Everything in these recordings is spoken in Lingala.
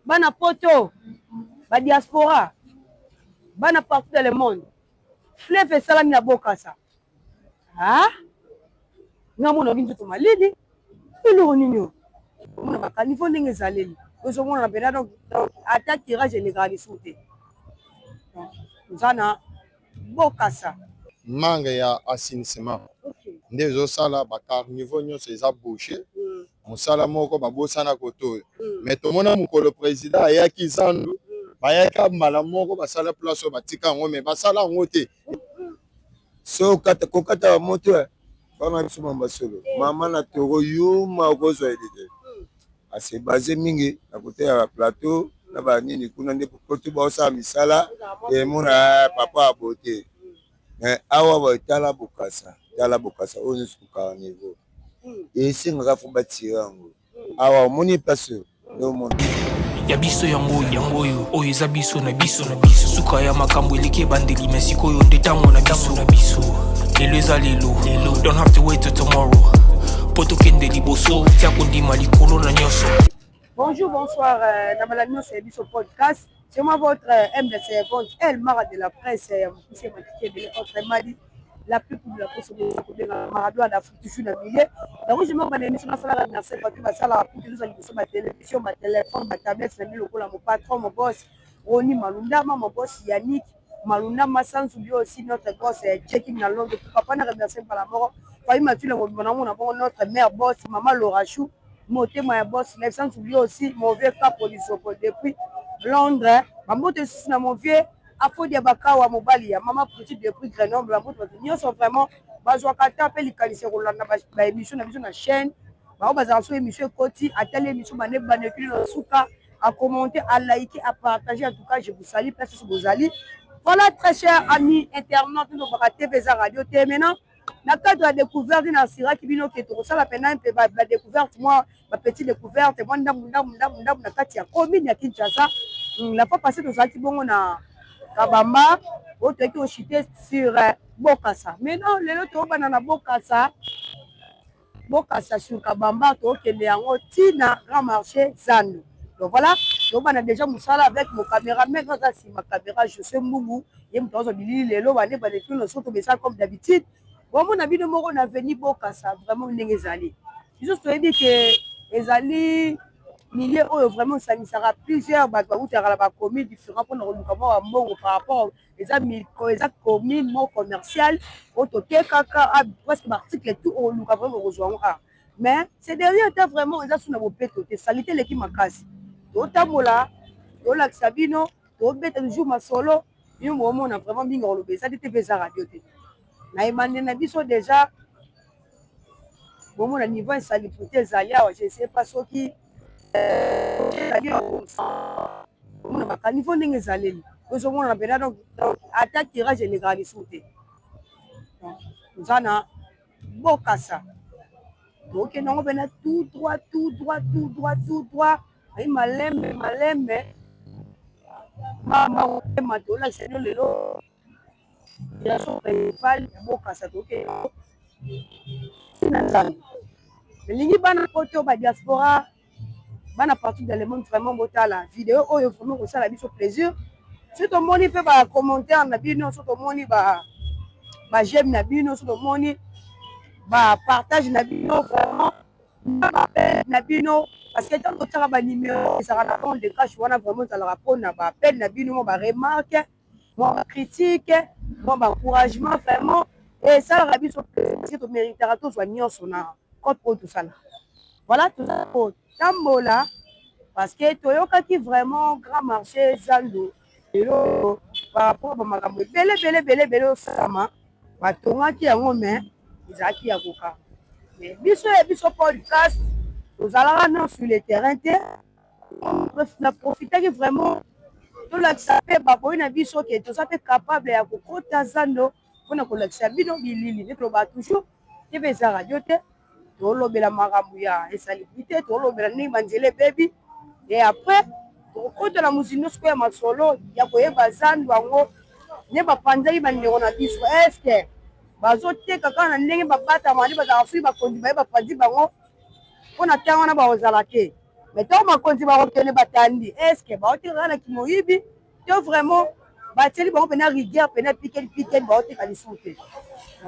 Bana poto, ba diaspora, bana partout dans le monde. Fleuve et salami na bokasa. Ah? Ngamona bintu to malidi. Ilo ninyo. Mona bakanivo ndenge zaleli. Ozo mona bena donc attaque tirage généralisé. Nzana bokasa. Manque ya assainissement. Nde zo sala ba carniveau nyonso eza bouché. Mosala moko babosana koto. Mais tomona mukolo président ayaki zandu. Bayaka mala moko basala place batika ngo mais basala ngo te. So kokata moto bana biso mambasolo mama na toro yuma kozwa edete ase basé mingi na côté ya plateau na ba nini kuna nde kotu ba osala misala e mona papa abote mais awa ba tala bokasa oyo suka niveau et singa fu batirango awa moni place no mona ya biso yango oyo eza biso na biso suka ya makambo eleki ebandeli mais sikoyo nde ntango na biso lelo eza lelo don't have to wait till tomorrow po tokende liboso tia kondima likolo na nyonso. Bonjour, bonsoir, Namalagno, c'est Biso Podcast. C'est moi votre MDC, votre El Mara de la presse, monsieur Mathieu, autre madi, la plus cool de la presse de Maradona d'Afrique du Sud, la millier. Donc, je m'en vais à l'émission nationale, merci parce que ça la pour nous aller sur ma télévision, ma téléphone, ma tablette, c'est le mon patron, mon boss, Roni Malunda, mon boss Yannick, Malunda, ma sans oublier aussi notre boss, Checking à Londres, papa n'a remercié par la mort. Faï Mathieu, notre mère boss, maman Laura Chou. Moté ma boss, sans oublier aussi mon vieux capolice depuis Londres. Ma moto aussi dans mon vieux Afo Diabakawa Mobali, maman petite depuis Grenoble. La moto sont vraiment Bazoakata appelle les qualifiés Rolanda, émission sur la chaîne. Bazo émission Koti, à telle émission Bané Banekul Souka, à commenter, à liker, à partager. En tout cas, je vous salue, place sur vos alliés. Voilà, très chers amis internautes de notre TV Radio maintenant. Dans le cadre de la découverte d'une Asira qui vient au ça la peine la découverte, moi, ma petite découverte, moi, na kati ya commune ya Kinshasa. La fois passée, nous avons dit bon, on a Kabamba, autre qui ont chuté sur Bokassa. Maintenant, les autres, on a Bokassa sur Kabamba, qui est en Tina, grand marché, Zanu. Donc voilà, donc on a déjà Moussala avec mon caméraman, grâce à ma caméra, je sais Moumou, il me donne les lots, on est dans les films, comme d'habitude. Bon, mon avis de Moro n'a venu Bokassa, vraiment une ezali. Je suis dit que ezali milliers vraiment ça sera plusieurs bateaux à la commune différents pour nous comment par rapport aux communes commerciales auto kaka presque article tout au nous vraiment rejoindre. Mais c'est derrière vraiment ils sont dans péto te salité l'équipe makasi. Totamola, tola Sabino, tobeta toujours ma solo, nous moment on a vraiment bien relobé ça était bizarre radio. Na imane na biso déjà bon mon niveau insalubrité zalia je sais pas ce qui on a pas niveau ndenge zaleli ozo mona bena donc attaque tirage généralisé nzana bokasa donc non bena tout droit ay malembe mama matola c'est lelo ya so principal bokasa donc lingi bana poto ba diaspora bana partout dans le monde vraiment botala vidéo oyo vraiment ça la biso plaisir surtout moni pe ba commentaire na bino surtout moni ba j'aime na bino surtout moni ba partage na bino vraiment na bino parce que tant que ba numéro ça va compte de cash wana vraiment ça leur répondre na ba appel na bino ba remarque mon critique mon encouragement vraiment et ça la biso plaisir to méritera to soignant son code pour tout ça là. Voilà tout ça pour tambola parce que toyoka qui vraiment grand marché Zando par rapport à makambo belé sama batonga qui yango mais izaki ya koka mais biso podcast nous allons sur le terrain on a profité que vraiment tout la sapé baboy na biso que tout ça est capable ya kokota Zando pona kolakisa bino bilili ne to ba toujours TV za radio te tolobela makambo ya insalubrité tolobela ni manzele baby et après tokota la muzino siko ya masolo ya koyeba Zando yango ne bapanzaki bandeko na biso est-ce que bazoteka kaka na ndenge babata mali bazala fui bakondi baye bapanzi bango on a tant on a ba ozalake mais tant ma konti ba okene batandi est-ce que ba otika na kimoyibi to vraiment ba teli ba pena rigueur pena piquer ba otika lisute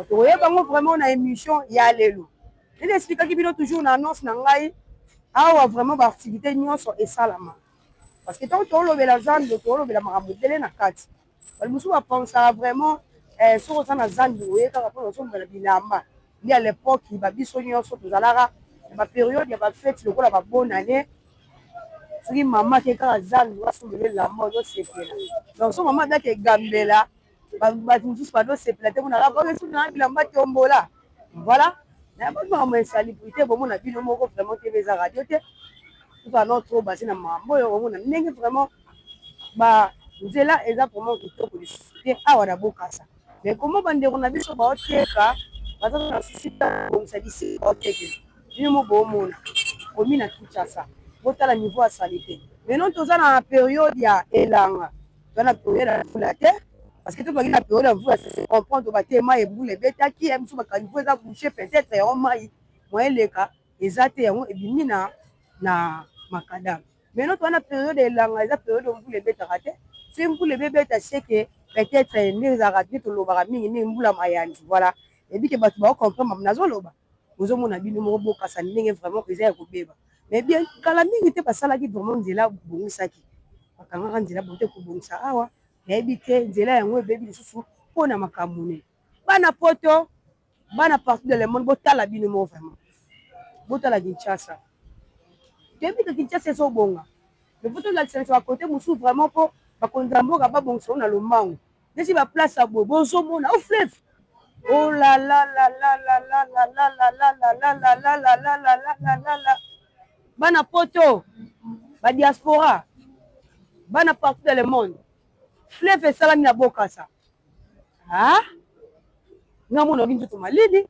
to oye bango vraiment na émission ya lelo il explique ki bino toujours na annonce na ngai awa vraiment ba activité nyonso esalama parce que tant to lobela zando to lobela makambo dele na kati bali musu ba pensa vraiment soko za na zando oye kaka po so mbela bilamba ni à l'époque ba biso nyonso tozalaka ba période ya ba fête lokola ba bonne année soki mama ke kaka zando asombele lamba ozosepela donc so mama dake egambela bato mosusu bazosepela te monaka bakesuna bilamba tombola voilà na makambo ya insalubrité bomona bino moko vraiment te eza radio te tozala trop base na makambo oyo omona ndenge vraiment banzela eza vraiment kitoko lisusu te awa na bokasa mais komo bandeko na biso baoteka baza na susi kobongisa bisi baotekela bino mo boomona komi na kinshasa botala niveau ya salite maintenant toza na période ya elanga toza na période ya mvula te parce que tobaki na période ya mvula se comprendre tobate mai ebula ebetaki biso bakaniveau eza bouché peut-être yango mai moyeleka eza te yango ebimi na makadam maintenant toza na période ya elanga eza période ya mvula ebetaka te soki mvula ebebeta seke peut-être nde ezalaka te tolobaka mingi ndenge mbula mayandi voilà ebike bato baocomprendre nazoloba ozomona bino moko bokasa ndenge vraiment eza ya kobeba mais bien kala mingi te basalaki vraiment nzela bongisaki bakangaka nzela bonte kobongisa awa nayebi te nzela yango ebebi lisusu mpona makambo ne bana poto bana partout de le monde botala bino moko vraiment botala kinshasa toyebi ke kinshasa ezobonga mais po tolakisa bakote mosusu vraiment mpo bakonzi ya mboka babongisa na lomango desi baplace ya boye bozomona o fleuve oh la la la la la la la la la la la la la la la la la la la bana poto ba diaspora bana partout dans le monde fleuve esalami na bokasa nga mona obi nzoto malili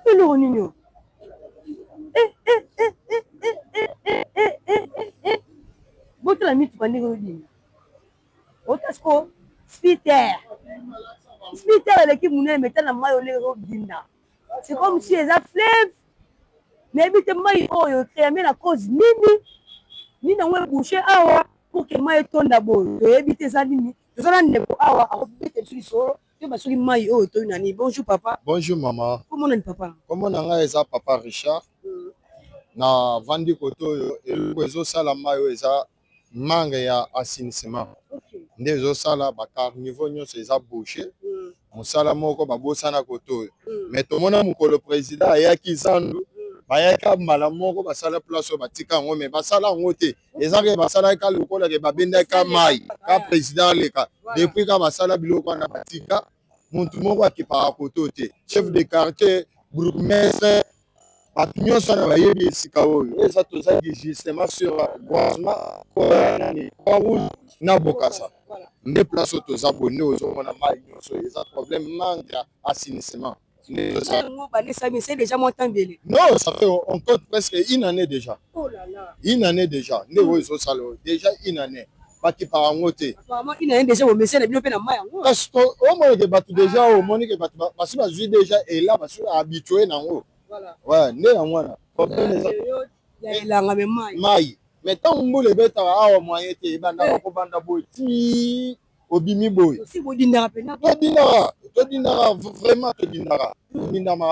eloko nini o botala mituka ndenge odinga otasiko spiter eleki monene meta na mai olenge obinda c'est comme si eza fleuve nayebi te mai oyo créame na cause nini yango ebouche awa pour ke mai etonda boyo toyebi te eza nini toza na ndeko awa akobete biso lisolo toyeba soki mai oyo toyi nani bonjour papa bonjour mama komonani papa kombo na ngai eza papa Richard na vandi kote oyo eloko ezosala mai oyo eza mangue ya assainissement nde ezosala bacarniveau nyonso eza bouché mosala moko babosana kote oyo mais tomona mokolo président ayaki zandu bayaka mbala moko basala place oyo batika yango mais basala yango te ezaka basalaka lokola babendaka mai ka président aleka depuis ka basala biloko wana batika muntu moko akipaka kote oyo te chef de quartier bourgmestre bato nyonso wana bayebi esika oyo eza toza justement sur croisement rouge na bokasa nde place oyo toza boye nde ozomona mai nyonso eza problème manque ya assainissement. Non, ça fait on compte presque une année déjà. Oh là là. Une année déjà. Déjà une année. Baki par ngote. Apparemment une année déjà au monsieur na bino pe na mai yango. Parce que au moins que batu déjà au moins que batu parce que bazui déjà et là parce que habitué nango. Voilà. Ouais, né yango wana. Elanga me mai. Mai. Mais tant mbule beta awa moyen te banda ko banda boy ti obimi boy. Si bodinaka pena. Todinaka vraiment todinaka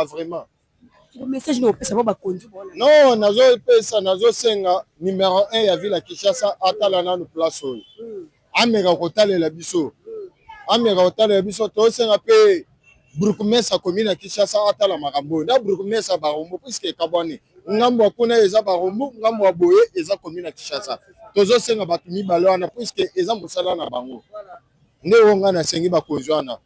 vraiment. Message no pesa ba konzi bona. Non, nazo senga numéro 1 ya ville ya Kinshasa atala na place oyo. Ameka kotalela biso. Ameka kotalela biso to senga pe Bourgmestre commune ya Kinshasa atala makambo. Na Bourgmestre Barombo puisque kabone. Ngambo kuna eza Barombo, ngambo ya boye eza commune ya Kinshasa. Tozo senga batu mibalo wana puisque eza musala na bango. Nde wonga na sengi ba konzwana.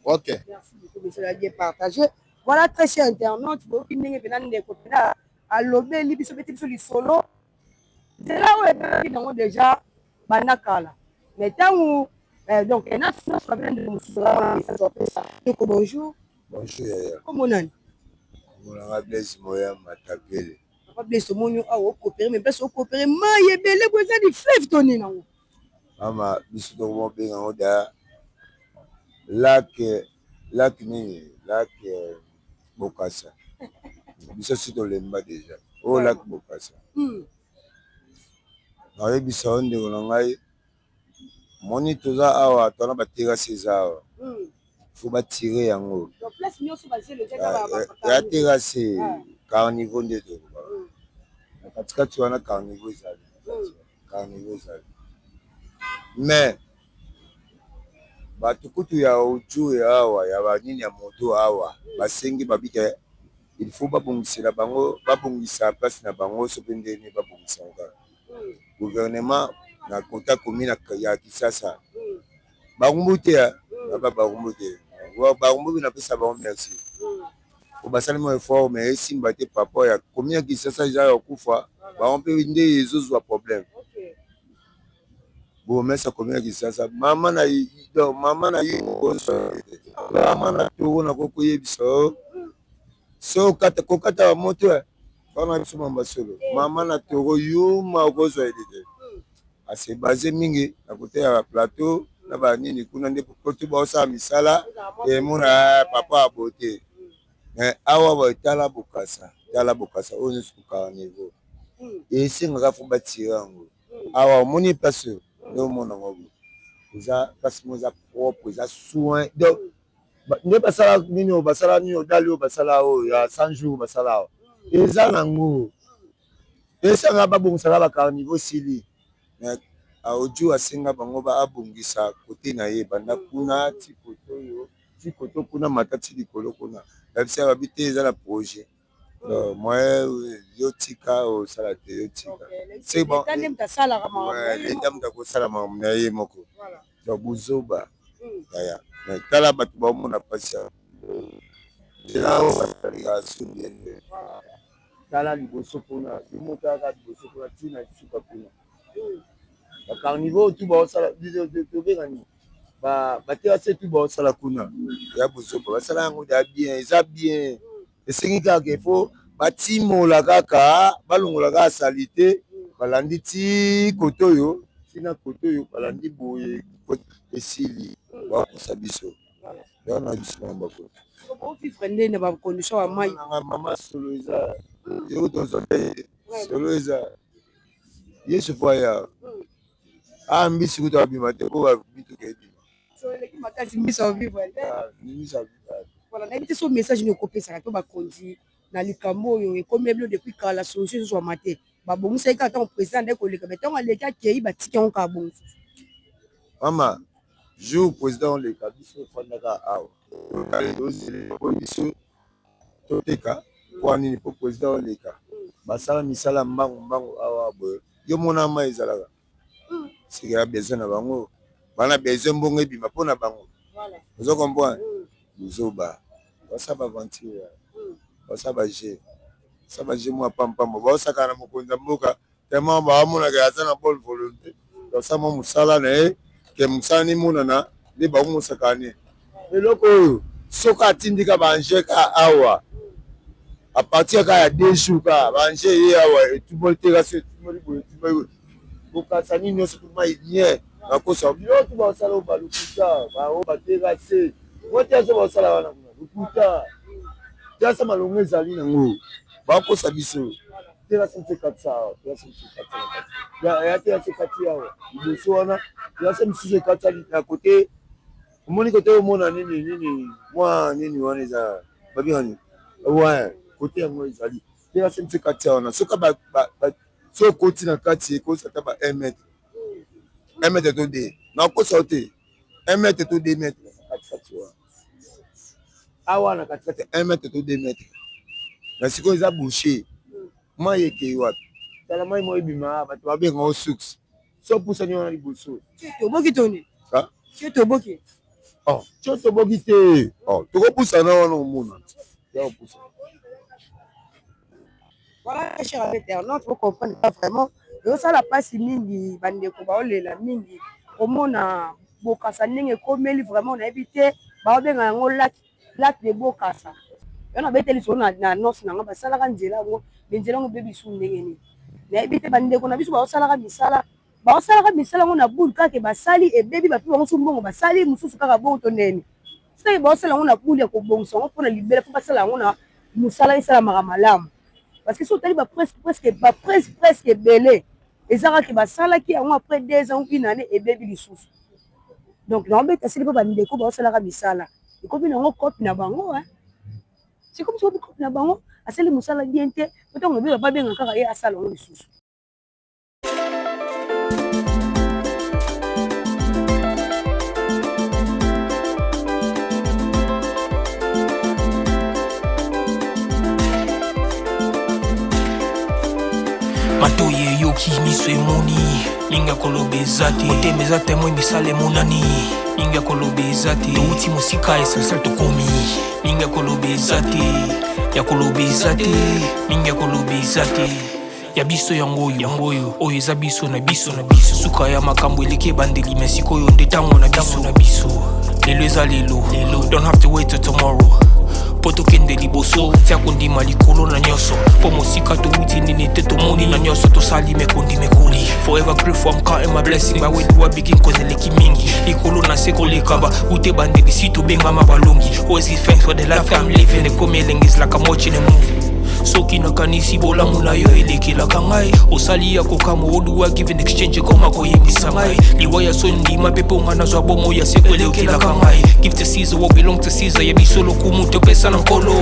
OK. Merci beaucoup monsieur Ladier partagé. Voilà très cher internaute, vous qui n'avez pas de côté là à l'obé libiso beti biso li solo. C'est là où est dans déjà banakala. Mais tant où donc on a ce problème de musula ça. Bonjour. Bonjour. Comment on est? On a blessé moya matapele. Papa blessé monyo a coopérer mais parce coopérer mai ebele boza di fleuve toni nango. Mama biso to mo benga oda lac nini lac bokasa biso si tolemba déjà au lac Bokassa. Nayebisa yo ndeko na ngai moni toza awa tona baterase eza awa faut batire yango ya terase carniveau nde toloba na katikati wana carniveau ezali mais bato kutu ya oju ya awa ya banini ya moto awa basengi babika il faut babongisela bango babongisa place na bango soki ndeni babongisa nga gouvernement na kota commune ya Kisasa barumbu te baba barumbu te barumbu na pesa bango merci ko basali mo effort mais esimba te papa ya commune ya Kisasa eza ya kufa bango pe nde ezozwa problème bon mais ça commune ya Kisasa mama na yi mama na to na ko yebisa so kokata moto bana biso mamba solo mama na toro yuma kozwa edete ase basé mingi na côté ya plateau na ba nini kuna nde koto ba osa misala e mona papa abote mais awa ba tala Bokassa on est au niveau et singa fo batirango awa moni passe no mona ngobo za passe moza propre za soin donc ne basala nini o basala ni o dali o basala o ya 100 jours basala o eza nango esanga babongisa ba carniveau sili mais aoju asenga bango ba abongisa kote na ye banda kuna tikoto kuna matati likolo kuna babisa babite eza na projet moi yo tika o sala te yo tika c'est bon leta mta ko sala mamna ye moko to buzoba ya mais tala bato ba mona pasha tala liboso kuna imotaka liboso kuna tina tsuka kuna ba carniveau tu ba sala tobengani baterase tu ba sala kuna ya buzoba basala yango da bien eza bien esengi kaka ifo batimola kaka balongola kaka salite balandi ti kotoyo tina kotoyo balandi boye esili bakosa biso yana biso mamba ko vivre ndene ba condition ya mai mama solo eza yo solo eza yesu voya mbisi kuta bima te ko bitu kedi so eleki makasi mbisa vivre mbisa voilà na biti so message ni kopesa to ba konzi na likambo oyo ekomi ebilo depuis kala solution so mate babongisa ka tant président de koleka mais tant aleka kei batiki on ka bon mama jour président le kabiso fandaka awa biso toteka kwa nini po président leka basala misala mbangu awa boye yo mona ma ezalaka sika ya besoin na bango bana besoin mbongo ebima mpona bango ozo comprendre buzoba basaba aventure basaba je mwa pampamba basaka na mokonzi ya mboka tellement baamonaka aza na bonne volonté basama mosala na ye ke mosala nimonana nde bakomosaka ne eloko oyo soki atindika banje ka awa apartir ka ya 2 jours ka banje ye awa etumoli terasi etumoli boye etumoli Bokassa nini nyonso tuma nie nakosa biloko basala o balukuta bao baterase motiaso basala wana kuna lukuta tiasa malongo ezali nango bakosa biso terase mtekatisa awa ya terase kati awa liboso wana terase mosusu ekatisa na kote omoni kote omona nini mwa nini wana eza babingani ouais kote yango ezali terase mtekatisa wana soka so koti na kati ekosa ta ba 1 mètre 1 mètre to de na kosa te 1 mètre to 2 mètres kati wa awa na kati 1 mètre to 2 mètres na siko eza boucher mai eke wapi tala mai mo ebima bato babenga o suks so pusa ni wana liboso toboki toni ha toboki toboki te toko pusa na wana omona ya pusa. Voilà, cher internaute, vous comprenez pas vraiment. Et ça, la passe mingi, bande ko baolela mingi. Omona Bokassa ndenge komeli vraiment on a évité ba benga ngo lac de Bokassa. On a beteli so na noce na ba sala ka nzela ngo nzela ngo bebi su ndenge ni. Na évité bande ko na biso ba sala ka misala ngo na boule kaka ba sali e bebi ba piwa ngo su mbongo ba sali mususu kaka bo to ndeni. C'est ba sala ngo na boule ko bongso ngo pona libela fa sala ngo na musala isala malamu. parce que si otali presque belé ezalaki basalaki yango après 2 ans ou une année ebebi lisusu donc naobeta sili mpe bandeko baosalaka misala ekomi nango kopi na bango c'est comme si obi kopi na bango asali mosala bien te po ntango lobi babenga kaka ye asala yango lisusu. Matoye yoki miso emoni Ninga kolobe zate Oteme zate mwe misale monani Ninga kolobe zate Touti musika esasal tokomi Ninga kolobe zate Ya kolobe zate Ninga kolobe zate Ya biso yangoyo Oyo eza biso na biso Suka ya makambo eleke bandeli Mesikoyo ndetango na biso Lelo eza lelo Don't have to wait till tomorrow Poto kende liboso Tia kondima likolo na nyoso Po mosika to uti nini te to moni na nyoso To sali me kondi me koli Forever grateful I'm counting my blessing Ba wedu wa begin koze leki mingi Likolo na seko lekaba Ute bande bisito benga mabalongi Always give thanks for the life I'm living The come lengis like I'm watching a movie Soki na kanisi bola muna yo eleke la kangai Osali ya kokamo odu wa give in exchange Koma koyemisa ngai Liwa ya sondi mapepo nga na zwa bomo ya seko eleke la kangai Give to Caesar what belong to Caesar Ya bisolo kumuto pesa na nkolo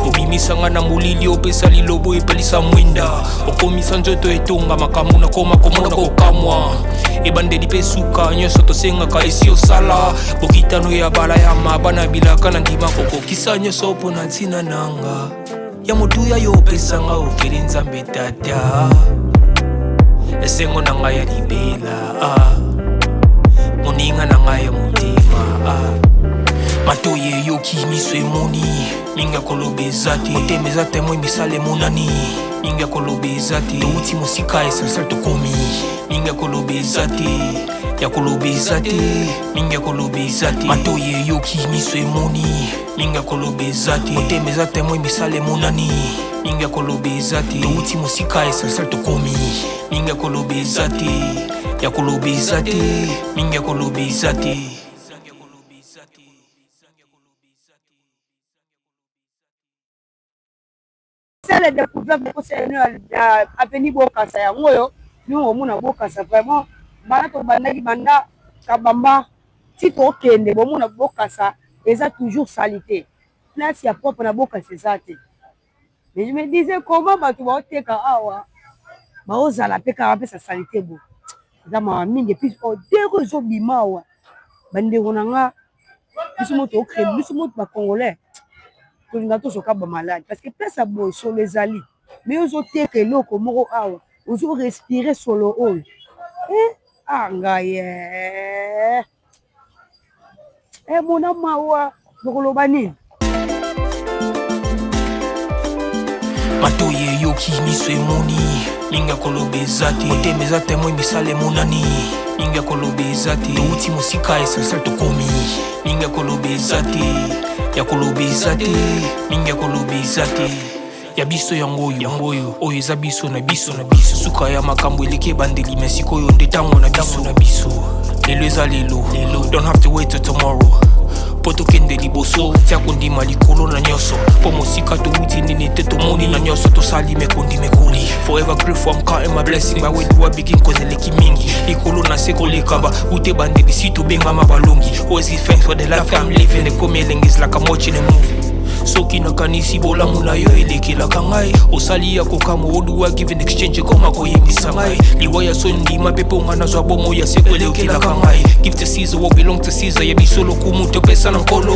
Obimisa nga na mulili opesa lilobo epelisa mwinda Okomisa njoto etonga makamu na koma komona kokamwa Ebande di pesuka nyoso tosenga ka esi osala Bokitano ya bala ya mabana bilaka na ndima koko Kisa nyoso opo na ntina nanga Ya motuya yo pesa nga oferi nzambe tata Esengo na nga ya libela Moninga na nga ya mutima Matoye yoki miso emoni Ninga kolobe zate Oteme zate mwe misale monani Ninga kolobe zate Touti musika esasal tokomi Ninga kolobe zate Ya kolobe zate Ninga kolobe zate Matoye yoki miso emoni Ninga kolobe zate Oteme zate mwe misale monani Ninga kolobe zate Touti musika esasal tokomi Ninga kolobe zate Ya kolobe zate Ninga kolobe zate C'est la découverte de l'avenir Bokassa yango nous omona Bokassa vraiment banato bandaki banda kabamba tito okende bomona Bokassa eza toujours salité place ya propre na Bokassa ezate mais je me disais comment bato baoteka awa baozala pe kaka pe sa salité bo eza mawa mingi puis odeko ezobima awa bandeko na nga biso moto okre biso moto bacongolais tolinga tozoka bamalade parce que place ya boye solo ezali mais ozoteka eloko moko awa ozorespire solo oyo ngai mona mawa zokoloba nini Matoye yoki miso emoni Ninga kolobe zate Oteme zate mwe misale monani Ninga kolobe zate Touti musika esasal tokomi Ninga kolobe zate Ya kolobe zate Ninga kolobe zate Ya biso yangoyo Oyo eza biso na biso Suka ya makambo eleke bandeli Mesikoyo ndetango na biso Lelo eza lelo Don't have to wait till tomorrow Poto kende liboso Tia kondima likolo na nyoso Po mosika to uti nini te to moni na nyoso To sali me kondi me koli Forever grateful I'm counting my blessing Ba wedu wa begin koze leki mingi Likolo na seko lekaba Ute bande bisito benga mabalongi Always give thanks for the life I'm living The come lengis like I'm watching a movie Soki na kanisi bola muna yo eleke la kangai Osali ya kokamo odu wa give in exchange Koma koyemisa ngai Liwa ya sondi mapepo nga na zwa bomo ya seko eleke la kangai Give to Caesar what belong to Caesar Ya bisolo kumuto pesa na nkolo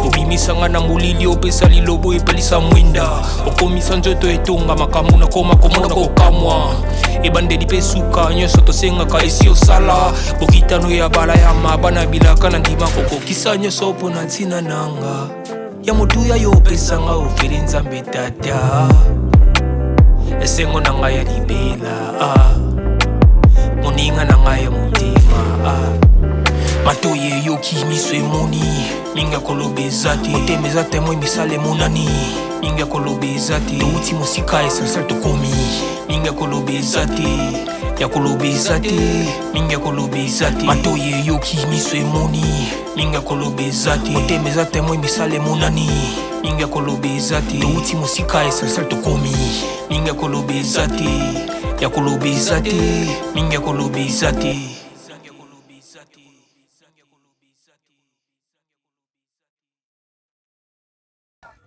Obimisa nga na mulili opesa lilobo epelisa mwinda Okomisa njoto etonga makamu na koma komona kokamwa Ebande di pesuka nyoso tosenga ka esi osala Bokitano ya bala ya mabana bilaka na ndima koko Kisa nyoso opo na ntina nanga Ya motuya yo pesa nga oferi nzambe tata Esengo na nga ya libela Moninga na nga ya mutima Matoye yoki miso emoni Ninga kolobe zate Oteme zate mwe misale monani Ninga kolobe zate Touti musika esasal tokomi Ninga kolobe zate ya kolobeza te mingi ya kolobeza te matoye yoki miso emoni mingi ya kolobeza te motema eza temo emisala emonani mingi ya kolobeza te touti mosika esalsal tokomi mingi ya kolobeza te ya kolobeza te mingi ya kolobeza te.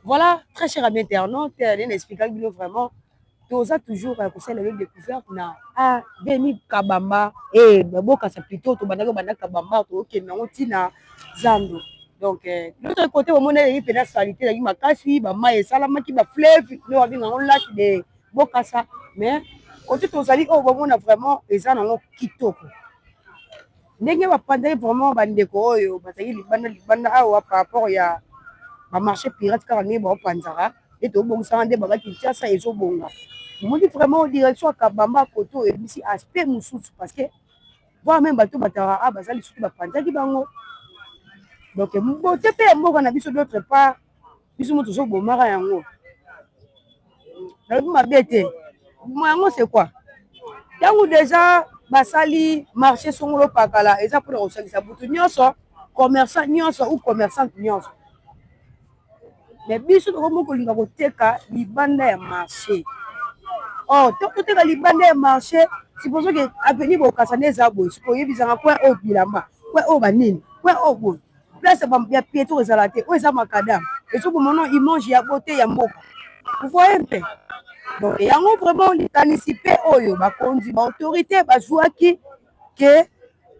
Voilà, très cher ami internaute, on explique vraiment tous a toujours conseil avec découverte na ah Beni Kabamba et boka ça plutôt to banaka Kabamba to OK na otina Zando. Donc l'autre côté au monde il peut salité la makasi ba ma salama ki ba fleuve no abi na on lac de boka ça mais côté to sali o ba mona vraiment eza na kitoko. Ndenge ba pandai vraiment bandeko oyo bataki libanda awa par rapport ya ba marché pirate car ni ba panzara et to bon ça ande baba Kinshasa ezo bonga. Moi dis vraiment direction Kabamba koto et bisi aspect mususu parce que voir même bato batara a bazali surtout ba panzaki bango. Donc mbote pe mboka na biso d'autre part biso moto zo bomara yango. Na ma bête. Moi yango c'est quoi? Yango déjà basali marché songolo pakala eza pour osalisa butu nyonso commerçant nyonso ou commerçant nyonso. Mais biso to mo ko linga ko teka libanda ya marché. Oh, tant que tu as libanda ya marché, supposons que avenir bokasa neza boy, ko yebizanga kwa o bilamba, kwa o banini, kwa o boy. Place ya piéton ezalate, o eza makadam. Et so mono il mange ya beauté ya mboka. Vous voyez un peu. Donc yango vraiment l'anticiper oyo ba kondi ba autorité ba jouaki que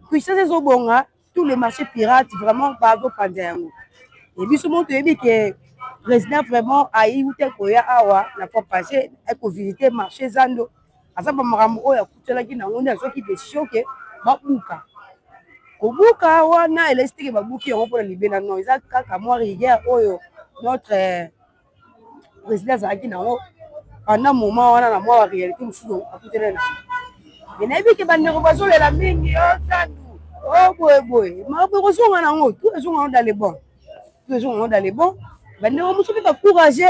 puissance ezobonga tous les marchés pirates vraiment ba go panda yango. Et biso monto yebi que président vraiment aïe koya awa na fois passé eko visiter marché Zando asa ba makambo oya kutelaki na ngonde azoki décision que ba buka ko buka wana elestiki ba buki yango pour libérer non isa kaka moi rigueur oyo notre président zaki na pendant moment wana na moi réalité mususu akutelena mais na bi ke bandeko bazolela mingi o Zando o boy ma ko zonga na ngo tout zonga dans les bons tout zonga dans les bons. Bandeko mususu ba courager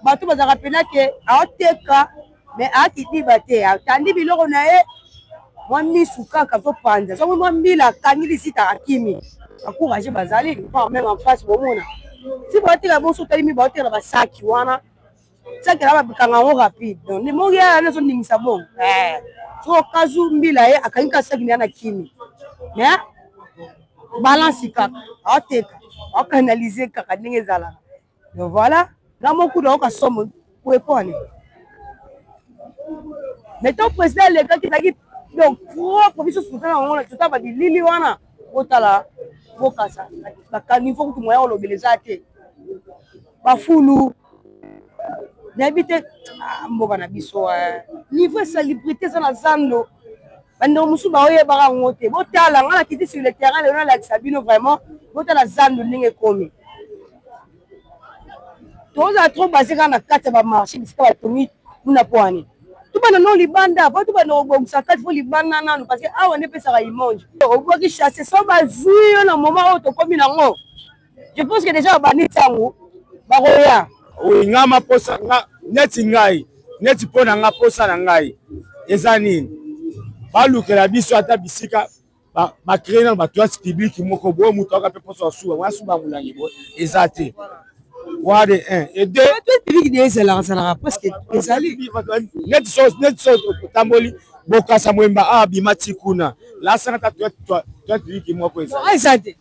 bato bazaka pena ke aoteka mais akiti bate atandi biloko na ye mwa misu kaka to panza so mwa mbila kangi sita akimi encourager bazali pas même en face bomona si bateka boso talimi bateka ba saki wana saki la bakanga ngo rapide donc ni mongi ya leso ndimisa bon so kazu mbila ye akanga saki na kimi mais balance kaka aoteka akanaliser kaka ndenge zala donc voilà dans mon coup de oka somme pour répondre mais ton président le gars qui t'a dit donc propre biso soutana on tout ça ba di lili wana otala bokasa ba niveau que moya olobeleza te ba fulu n'habite mboka na biso niveau célébrité ça na Zando bando musu ba oye ba ngote botala ngala kiti sur le terrain le la Sabino vraiment botala Zando ndenge komi toza trop basé dans la carte ba marché bisika ba tomi muna poani tout bana non libanda ba tout bana obomsa carte fo libanda nanu parce que awa ne pesa ka imonge oboki chasser so ba zuyo na moment auto komi nango je pense que déjà ba nitango ba roya oui ngama posa neti ngai neti pona nga posa na ngai eza nini balukela biso ata bisika ba créer na ba toit public moko bo muto aka pe posa suwa wa suba mulangi bo eza te wa de 1 et 2 public de ezala parce que ezali neti so tamboli bokasa mwemba abimati kuna la sana ta toit public moko eza te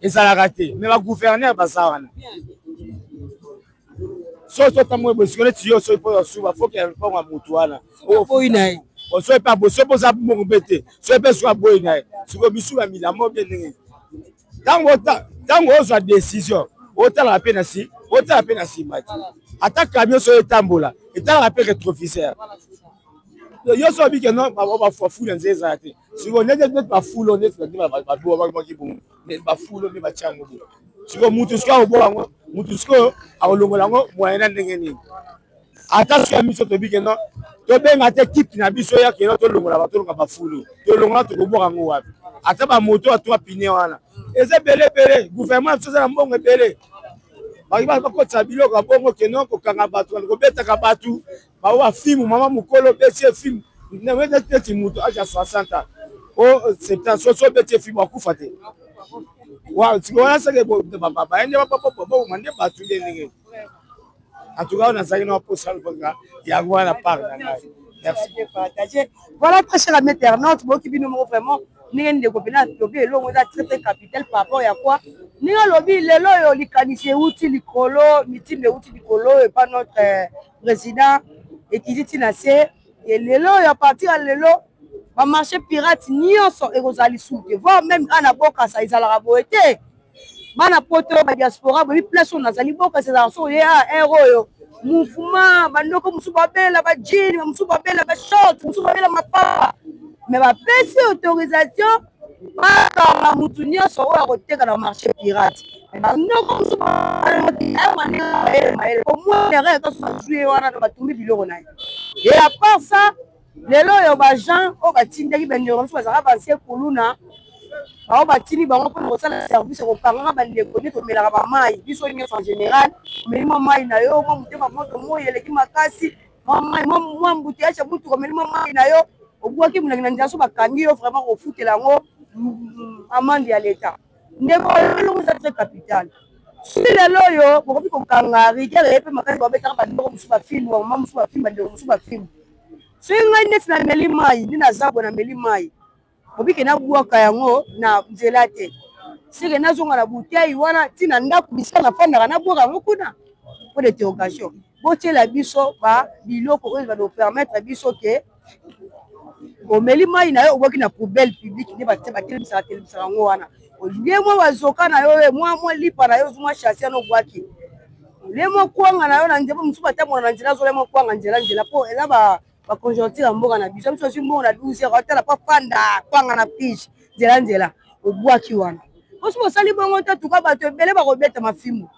ezala te mais ba gouverneur bazawana so tamwe bosikone tiyo so ipo suba faut que répond à mutuana o boinae o so pa bo so poza mo bete so pe so boinae siko misuba milamo bien ndenge tango ozo décision otala pe na si mati ata camion so etambola etala pe rétroviseur yo so bi que non ba fou nzeza te siko nete ba fulo nete ba do ba ki bon ba fulo be ba chango siko mutu siko obo mutu siko aolongola ngo moyena ndenge nini ata siko miso to bi que non to benga te équipe na biso ya ke no to longola ba to longa ba fulo to longola to boka ngo wapi ata ba moto atwa pine wana eza belé gouvernement so za mbongo belé ba ko tsabilo ka bongo ke non ko kanga batu ko beta ka batu ba wa film mama mukolo bese film ne veut pas être muto à 60 ans. Oh, c'est un socio bête film à Koufate. Wow, tu vois ça que papa, il n'y a pas papa, on n'est pas tous les. En tout cas, on a ça qui pour ça le programme. Il y a quoi la part. Merci. Voilà, très cher ami internaute, moi qui nous vraiment, nous avons des copines, lobby, l'eau, on a traité capital par rapport à quoi. Nous avons lobby, les lois, les canisiers, outils, les colos, meeting, les outils, les colos, et pas notre président, et qui dit assez. Et les lois, il y a parti à les lois, va marché pirate, ni en sort, et vous allez soulever, voire même à la boca, ça, ils allaient raboter. Bana poto ba diaspora ba place on azali boka c'est dans son ya héros mouvement bandoko musu babela ba jean musu babela ba short musu babela mapa mais ba pesi autorisation ba ka mutu nyonso oyo akoteka na marché pirate bandoko musu au moins les règles sont jouées wana na batumbi biloko na et à part ça lelo yo ba gens o batindaki bandeko musu bazaka banse kuluna bao batini bango mpona kosala service kokangaka bandeko nde tomelaka bamai biso nyonso en général omeli mwa mai na yo mwa motema moto moi eleki makasi mwa mbuteyasha butu omeli mwa mai na yo obwaki molangi na nzela so bakangi yo vraiment kofutela yango amande ya leta ndeko elongo eza très capital si lelo oyo bokoki kokanga rigere ye mpe makasi babetaka bandeko mosusu bafilme bamama mosusu bafilme bandeko mosusu bafilme soki ngai neti nameli mai nde naza boye nameli mai obike na bwaka yango na nzela te seke nazonga na bouteille wana ntina ndako bisika nafandaka na bwaka yango kuna po d'interrogation botiela biso ba biloko oyo badopermettre biso ke omeli mai na yo obwaki na poubelle publique nde batelemisaka yango wana olie mwa bazoka na yo mwa lipa na yo mwa chassi yana obwaki olie mwa kwanga na yo na nzela mosusu batambola na nzela azolia mwa kwanga nzela po ela baconjoncture ya mboka na biso biso osi mbongo na 12 heures otala pa fanda kwanga na pige nzela obwaki wana osi bosali bongo te tuka bato ebele bakobeta mafimbo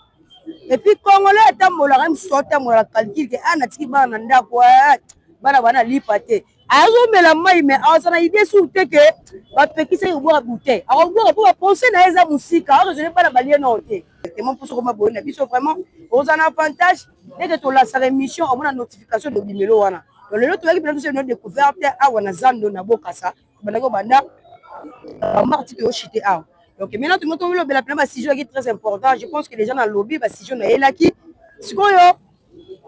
epuis congolais etambolaka mosusu otambola calcule ke natiki bana na ndako bana bana lipa te azomela mai me azana idée sur te ke bapekisaki kobwaka bouteille akobwaka mpo bapense na ye eza mosika akozone bana balie nao te tellement mposo koma boye na biso vraiment oza na avantage ete tolasaka émission omona notification de bimelo wana lelo toyaki mpena tosi no découverte awa na zando na bokasa bandaki obanda bamarti toyoshite awa donc maintenant tout le monde lobela mpena basijo yaki très important je pense que les gens na lobi basijo na yelaki sikoyo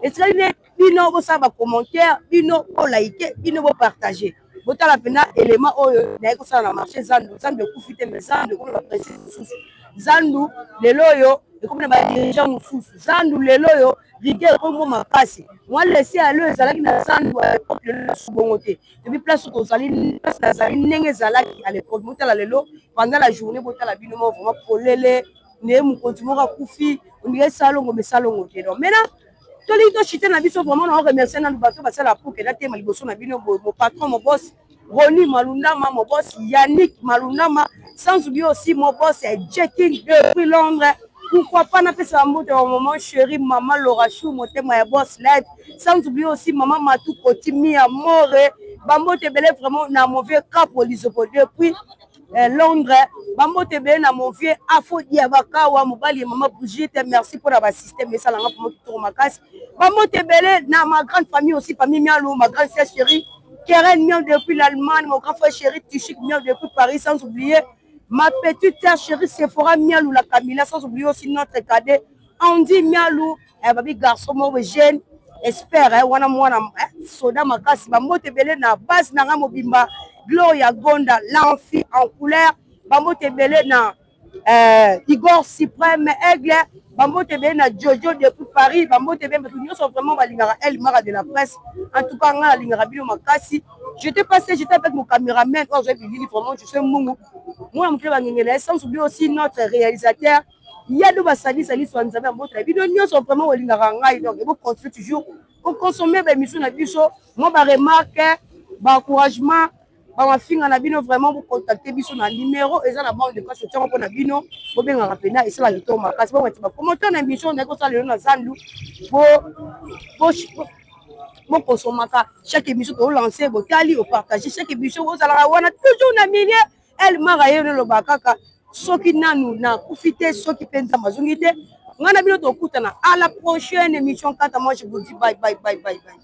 etikali ne bino bosala bacommentaire bino bolaike bino bopartage botala mpena élément oyo naye kosala na marché zandu ekufi te mais zandu ekomi na baprécise mosusu zandu lelo oyo ekomi na badirigant mosusu zandu lelo oyo rigueur ekomi makasi mwa lesi alo ezalaki na zandu à l'époque lelo na subongo te depuis place tozali place nazali ndenge ezalaki à l'époque botala lelo pendant la journée botala bino mo vraiment polele neye mokonzi moko akufi ondike esalongo mesalongo te donc maintenant tolingi tochite na biso vraiment na remercie nanu bato basala pour keda tema liboso na bino mo patron mo boss Roni Malundama mo boss Yannick Malundama sans oublier aussi mon boss Jacking depuis Londres. Pourquoi pas n'appeler un mot de maman chérie, maman Laura Chou, mon thème, my boss live. Sans oublier aussi maman Matou Kotimi à mort. Bambo Tebele vraiment dans mon vieux cap au Lisopo depuis Londres. Bambo Tebele dans mon vieux Afo Diabaka ou Mobali maman Brigitte. Merci pour avoir assisté. Mais ça l'a pour moi qui tourne ma casse. Bambo Tebele dans ma grande famille aussi, famille Mialou, ma grande sœur chérie. Keren Miao depuis l'Allemagne, mon grand frère chéri Tichik Miao depuis Paris, sans oublier ma petite sœur chérie Sephora Mialou, la Camilla, sans oublier aussi notre cadet Andy Mialou, babi garçon mo jeune, espère wana mwana soda makasi bamote belé na base na mobimba Gloria Gonda, l'amphi en couleur, bamote belé na Igor Suprême Aigle, bamote belé na Jojo depuis Paris, bamote belé nous sommes vraiment balingara El Mara de la presse. En tout cas, on a lingara bilo makasi. J'étais avec mon caméraman, quand j'ai vu vraiment je suis Mungu. Moi, je sans oublier aussi notre réalisateur. Il y a deux basali sali soit nous avons votre vidéo nous sommes vraiment au lingara ngai donc il faut continuer toujours pour consommer des émissions na biso. Moi ba remarque, ba encouragement, ba mafinga na bino vraiment pour contacter biso na numéro et ça la bande de quoi sur pour na bino. Bo benga rapena et ça la retour makasi. Bon tu vas commenter na émission na ko ça le na zandu. Mon consommaka chaque émission au lancer botali au partager chaque émission aux ala wana toujours na milieu elle mara yelo lo bakaka soki nanu na kufite soki penza mazungite ngana bino to kutana à la prochaine émission quand moi je vous dis bye bye bye bye bye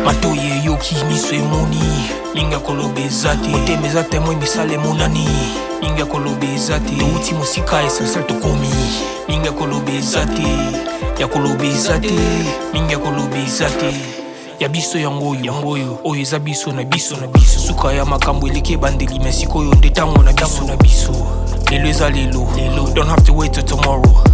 Matoye yoki miso emoni Ninga kolobe zate Oteme zate mwe misale monani Ninga kolobe zate Touti musika esasal tokomi Ninga kolobe zate Ya kolobe zate Ninga kolobe zate Ya biso yangoyo Oyo eza biso na biso Suka ya makambo eleke bandeli Mesikoyo ndetango na biso Lelo eza lelo Don't have to wait till tomorrow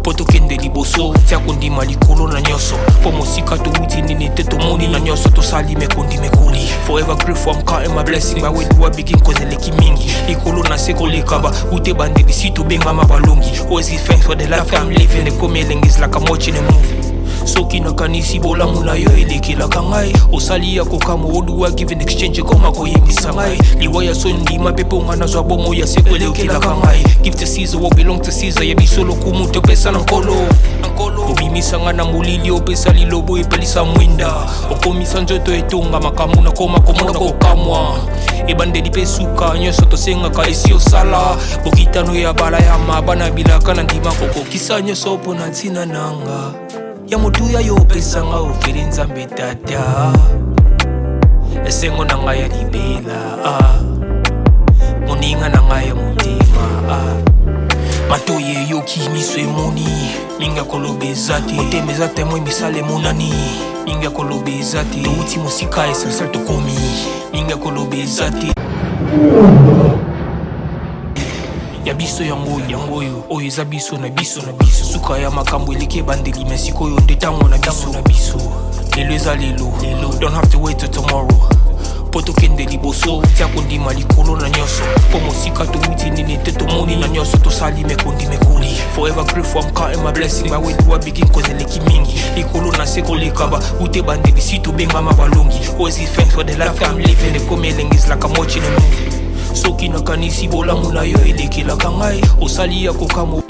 Poto kende liboso Tia kondi malikolo na nyoso Po mosika to uti nini te to moni na nyoso To sali me kondi me koli Forever grateful I'm counting my blessing Ba when do I begin cause eleki mingi Likolo na seko lekaba Ute bandeli si to benga mabalongi Always give thanks for the life I'm living The come is like I'm watching a movie Soki na kanisi bola muna yo eleki la kangai Osali ya kokamo odu wa give in exchange Koma koyemisa ngai Liwaya sondi mapepo nga na zwabomo ya seko eleki la kangai Give to Caesar what belong to Caesar Ya bisolo kumute pesa na nkolo Obimisa nga na mulili opesa lilobo epelisa mwinda Okomisa njoto etonga makamu na koma komona kokamwa Ebande di pesuka nyoso tosenga ka esi osala Bokitano ya bala ya mabana bilaka na ndima koko Kisa nyoso opo na ntina nanga Ya motuya yo pesa nga ofere nzambe tata Esengo na nga ya libela Moninga na nga ya mutima Matoye yoki miso emoni Ninga kolobe zate Oteme zate mwe misale monani Ninga kolobe zate Touti musika esasal tokomi Ninga kolobe zate Ya biso yangoyo Oyo eza biso na biso Suka ya makambo eleke bandeli Mesikoyo ndetango na biso Lelo eza lelo Don't have to wait till tomorrow Poto kende liboso Tia kondi malikolo na nyoso Po mosika to uti nini te to moni na nyoso To sali me kondi me koli Forever grateful I'm counting my blessing Ba when do I begin cause eleki mingi Likolo na seko lekaba Ute bandeli si to benga mabalongi Always give thanks for the life I'm living The come is like I'm watching a movie Soki na kanisi bola muna yo eleki la kangai Osali ya kokamo